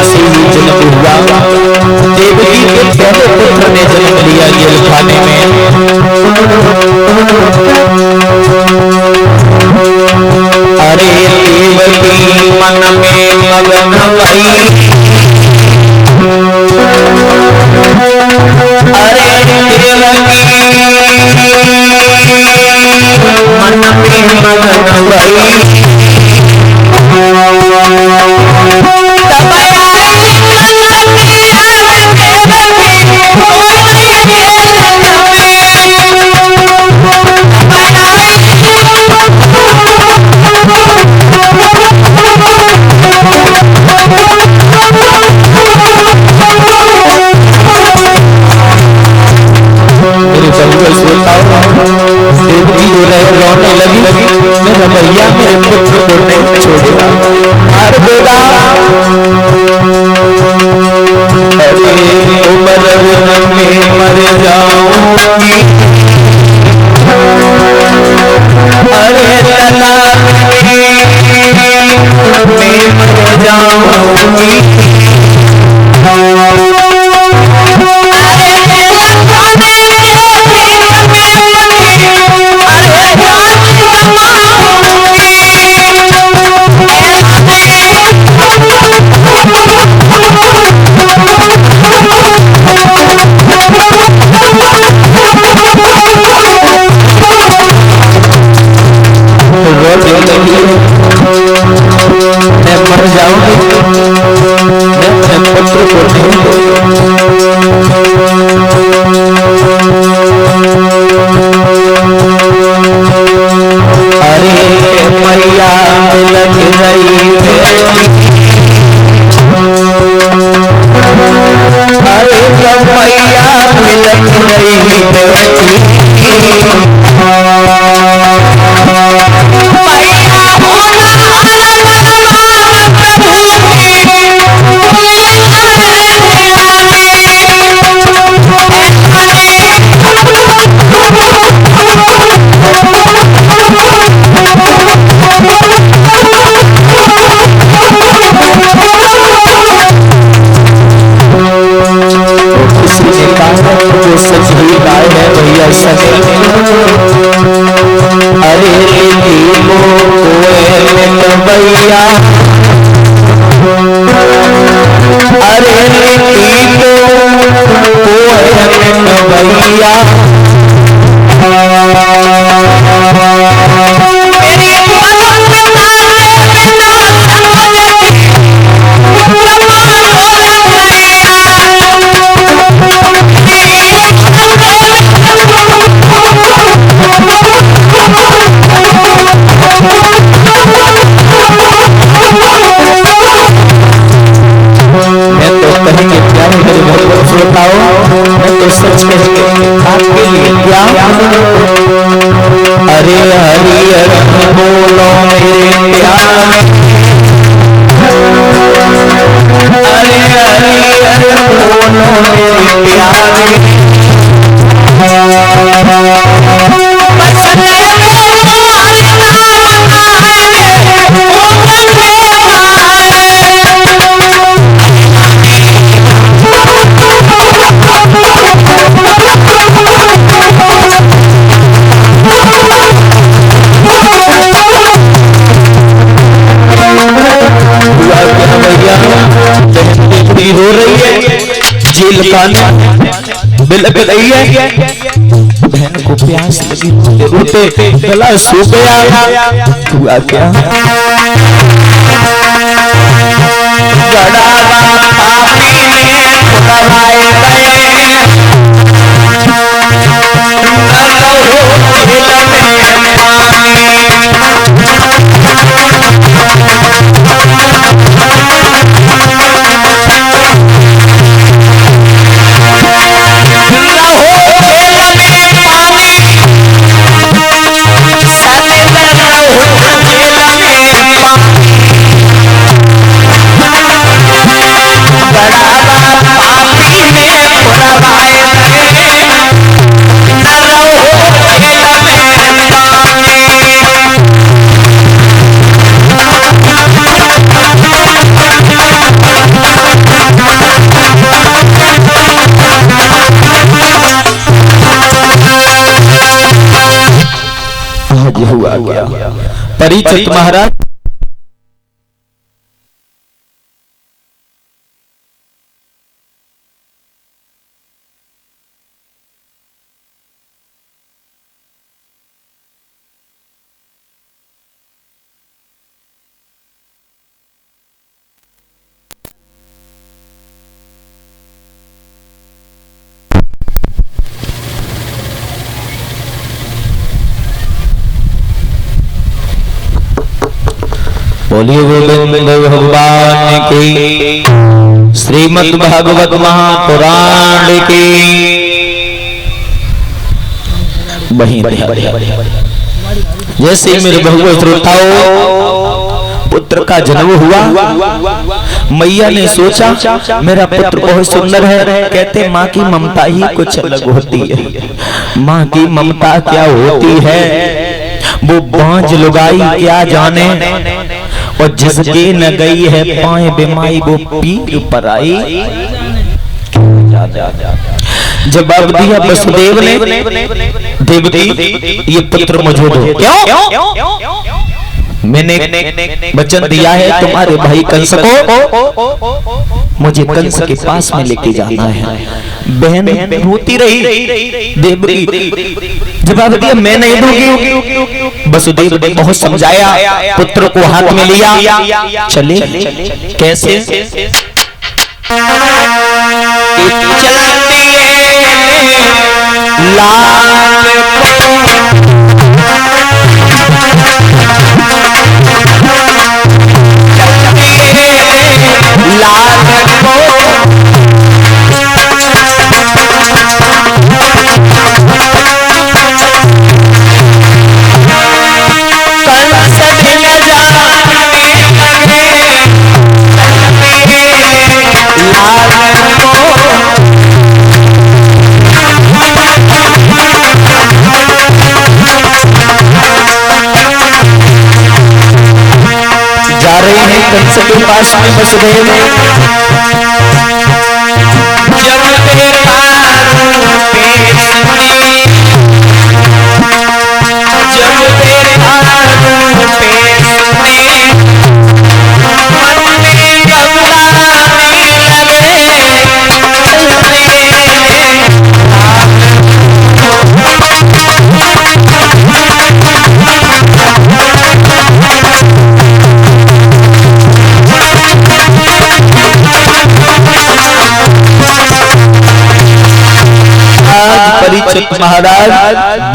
से ही जन्म हुआ। देवकी के पहले पुत्र ने जन्म लिया जेल खाने में। अरे देवकी मन में मगन भई, अरे देवकी मन में मगन भई, रोने लगी, मेरा भैया मेरे पुत्र को नहीं छोड़ेगा। अरे बेटा, अरे उम्र में मर जाऊंगी, अरे तलाक में मर जाऊंगी, मैं मर जाऊंगी, मैं अपने पुत्र को नहीं। अरे मैया लग रही है, अरे जब मैया लग रही है, जो सच ही गाय है भैया सच। अरे दीपो भैया, अरे दीपो भैया, मैं तो सच में आपके लिए क्या, अरे हरि हरि बोलो मेरे प्यार, अरे हरि हरि बोलो मेरे प्यार, रो रही है, जेल खाना बिलक रही है, बहन को प्यास लगी, रोते गला सूख गया। हुआ क्या, परीक्षित महाराज बोलिए गोविंद भगवान की, श्रीमद् भागवत महापुराण की। जैसे मेरे भगवत श्रोताओं पुत्र का जन्म हुआ, मैया ने सोचा मेरा पुत्र बहुत सुंदर है। कहते माँ की ममता ही कुछ अलग होती है। माँ की ममता क्या होती है वो बांझ लुगाई क्या जाने, और जिसके न गई है पाए बिमाई वो पीर पर आई। जवाब दिया वसुदेव ने, देवकी ये पुत्र मुझे दो। क्यों? मैंने वचन दिया है तुम्हारे भाई कंस को मुझे कंस के पास में लेके जाना है। बहन रोती रही। देवकी जवाब दिया मैं नहीं दूंगी। वसुदेव ने बहुत समझाया, पुत्र को हाथ में लिया। चले कैसे? चलती है लाल जा रही है कंस के पास में वसुदेव। जब तेरा परीक्षित महाराज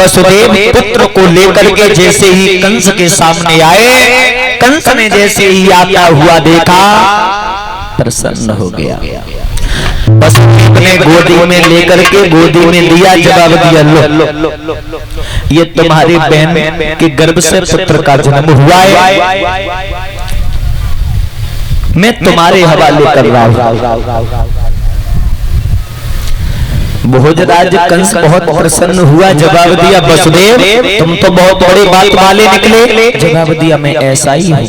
वसुदेव पुत्र को लेकर के जैसे ही कंस के सामने आए, कंस ने जैसे ही आता हुआ देखा प्रसन्न हो गया। वसुदेव ने गोदी में लेकर के गोदी में दिया। जवाब दिया लो ये तुम्हारी बहन के गर्भ से पुत्र का जन्म हुआ है, मैं तुम्हारे हवाले कर रहा हूं। भोजराज कंस बहुत प्रसन्न हुआ। जवाब दिया वसुदेव तुम तो बहुत बड़े बात वाले निकले। जवाब दिया मैं ऐसा ही हूं।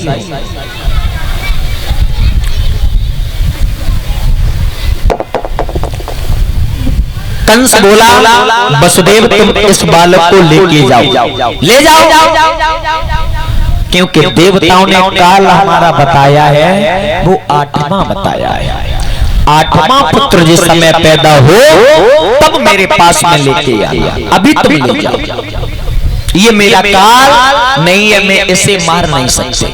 कंस बोला वसुदेव तुम इस बालक को लेके जाओ, ले जाओ, क्योंकि देवताओं ने काल हमारा बताया है वो 8वां बताया है। 8वां पुत्र जिस समय पैदा हो तब मेरे पास में लेके आया, अभी तुम ले जाओ। ये मेरा काल नहीं है, मैं इसे मार नहीं सकते।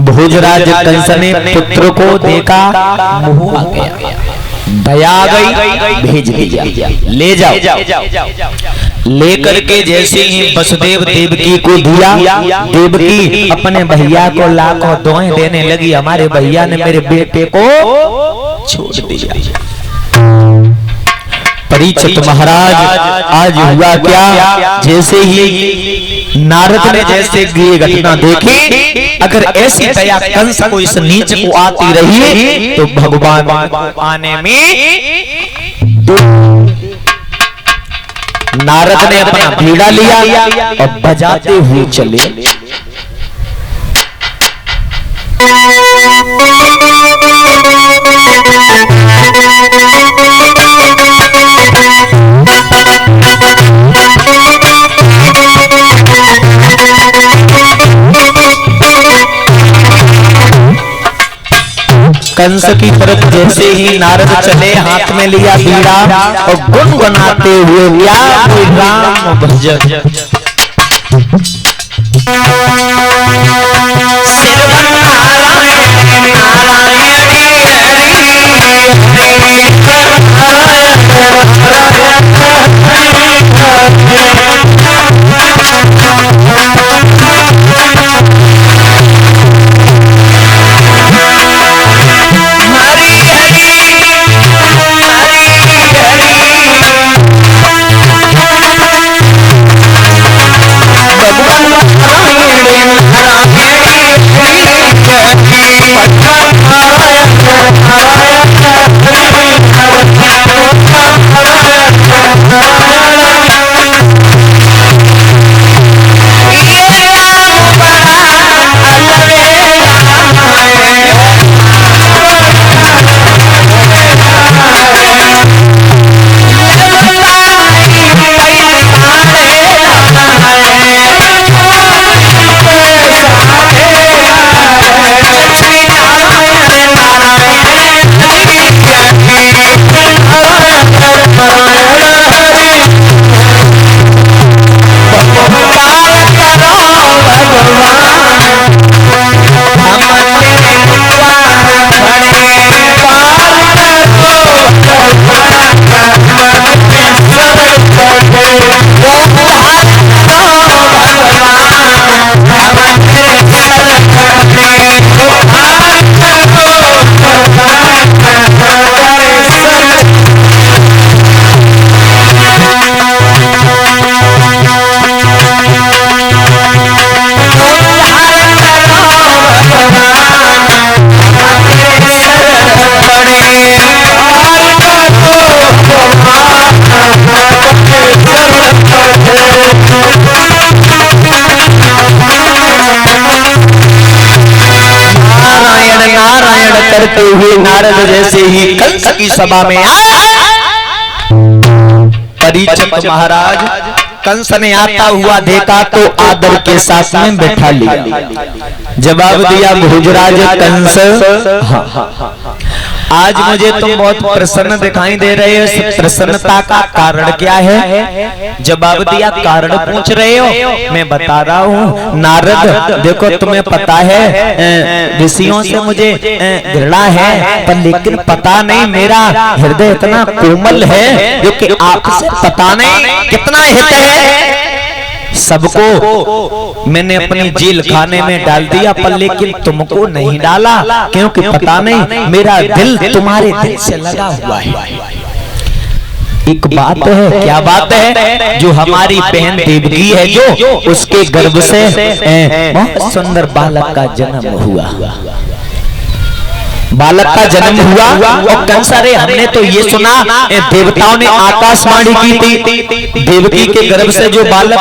भोजराज कंस ने पुत्र को देखा, मोह आ गया, दया आ गई, भेज दिया ले जाओ। लेकर के जैसे ही वसुदेव देवकी को दिया, देवकी अपने भैया को लाखों दुआएं देने लगी, हमारे भैया ने मेरे बेटे को छोड़ दिया। परीक्षित महाराज आज हुआ क्या, जैसे ही नारद ने जैसे ये घटना देखी, अगर ऐसी दया कंस को इस नीच को आती रही तो भगवान आने में नारद ने अपना बीड़ा लिया और बजाते हुए चले। कंस की तरफ जैसे ही नारद चले, हाथ में लिया बीड़ा और गुनगुनाते हुए राम भजन। करते हुए नारद जैसे ही कंस की सभा में परीक्षित महाराज कंस ने आता हुआ देखा तो आदर के साथ में बैठा लिया। जवाब दिया भोजराज कंस, आज मुझे तुम बहुत प्रसन्न दिखाई दे रहे हो, प्रसन्नता का कारण क्या है? जवाब दिया कारण पूछ रहे हो, मैं बता रहा हूँ नारद, देखो तुम्हें पता है ऋषियों से मुझे घृणा है, पर लेकिन पता नहीं मेरा हृदय इतना कोमल है जो कि आपसे पता नहीं कितना हित है। सबको मैंने अपनी जेल खाने में डाल दिया, पर लेकिन तुमको नहीं डाला, क्योंकि पता नहीं मेरा दिल तुम्हारे दिल से लगा हुआ है। एक बात है, क्या बात है? जो हमारी बहन देवकी है, जो उसके गर्भ से बहुत सुंदर बालक का जन्म हुआ, बालक का जन्म हुआ। और कंस, अरे हमने तो ये सुना देवताओं ने आकाशवाणी की थी, देवकी के गर्भ से जो बालक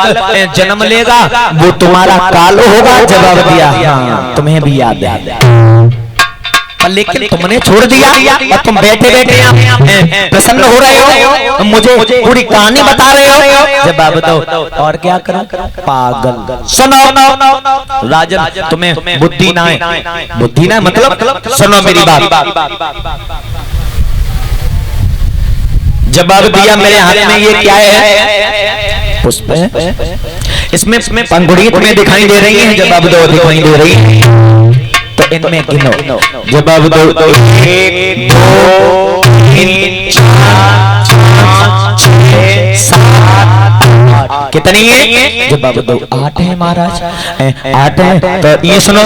जन्म लेगा वो तुम्हारा काल होगा। जवाब दिया हाँ, तुम्हें भी याद है, पर लेकिन तुमने छोड़ दिया और तुम बैठे बैठे प्रसन्न हो रहे हो, मुझे पूरी कहानी बता रहे हो। जवाब दो, और क्या करूं? पागल। सुनो राजन, तुम्हें बुद्धि ना है, बुद्धि ना मतलब सुनो मेरी बात। जवाब दिया मेरे हाथ में ये क्या है? पुष्प है, इसमें पंखुड़ी तुम्हें दिखाई दे रही है। जवाब दो, दिखाई दे रही है, तो इनमें गिनो। जवाब दो, 1 2 3 4 5 6 7 8 कितनी है? जवाब दो, 8 है महाराज, 8 है। तो ये सुनो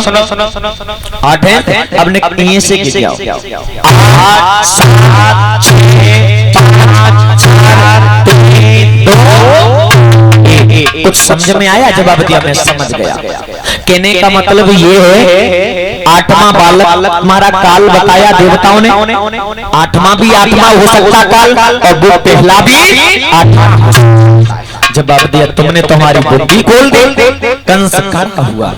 8 है। अब ये से गिनो, 8 7 6 5 4 3 2 कुछ समझ में आया? जवाब दिया मैं समझ गया। कहने का मतलब ये है, 8वां बालक हमारा काल बताया देवताओं ने, 8वां भी 8वां हो सकता काल, और वो पहला भी 8वां। जवाब दिया तुमने तुम्हारी बुद्धि खोल दी। कंस खड़ा हुआ,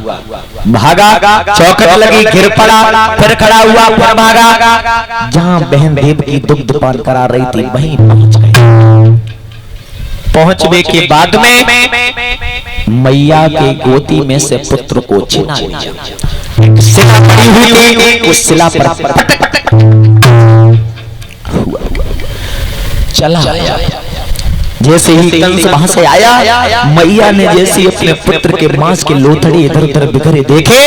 भागा, चौखट लगी, गिर पड़ा, फिर खड़ा हुआ, फिर भागा। जहां बहन देवकी दुग्ध पान करा रही थी वहीं पहुंच गए। पहुंचने के बाद में मैया के गोदी में से पुत्र को छीना लिया। शिला पड़ी हुई थी, उस शिला पर चला आया। जैसे ही कंस वहां से आया, मैया ने जैसे ही अपने पुत्र के मांस के लोथड़े इधर उधर बिखरे देखे,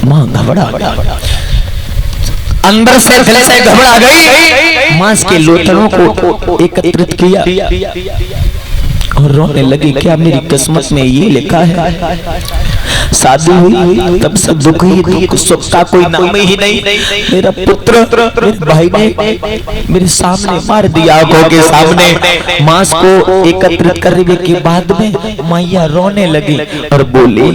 मां घबरा गई, अंदर से दिल से घबरा गई, मांस के लोथड़ों को एकत्रित किया और रोने लगी। क्या मेरी किस्मत में ये लिखा है? शादी हुई तब से दुख ही दुख, सुख का कोई नाम ही नहीं। मेरा पुत्र मेरे भाई ने मेरे सामने मार दिया, आंखों के सामने। मांस को एकत्रित करने के बाद में मैया रोने लगी और बोली,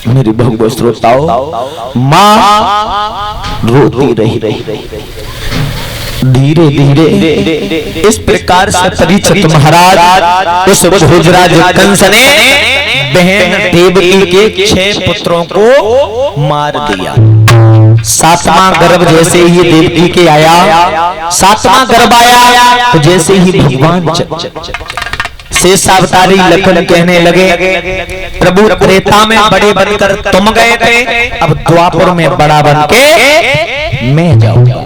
अरे मेरी बहु श्रोताओं, मां रोती रही। धीरे धीरे इस प्रकार से परीक्षित महाराज उस भोजराज कंस ने बहन देवकी के 6 पुत्रों को मार दिया। 7वां गर्भ जैसे ही देवकी के आया, 7वां गर्भ आया तो जैसे ही भगवान शेषावतारी लखन कहने लगे, प्रभु त्रेता में बड़े बनकर तुम गए थे, अब द्वापर में बड़ा बन के मैं जाऊंगा।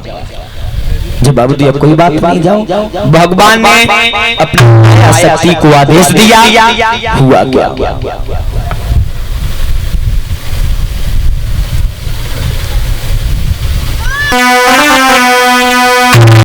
जब बाबू जी अब कोई बात नहीं, जाओ। भगवान ने अपनी शक्ति को आदेश दिया, हुआ क्या?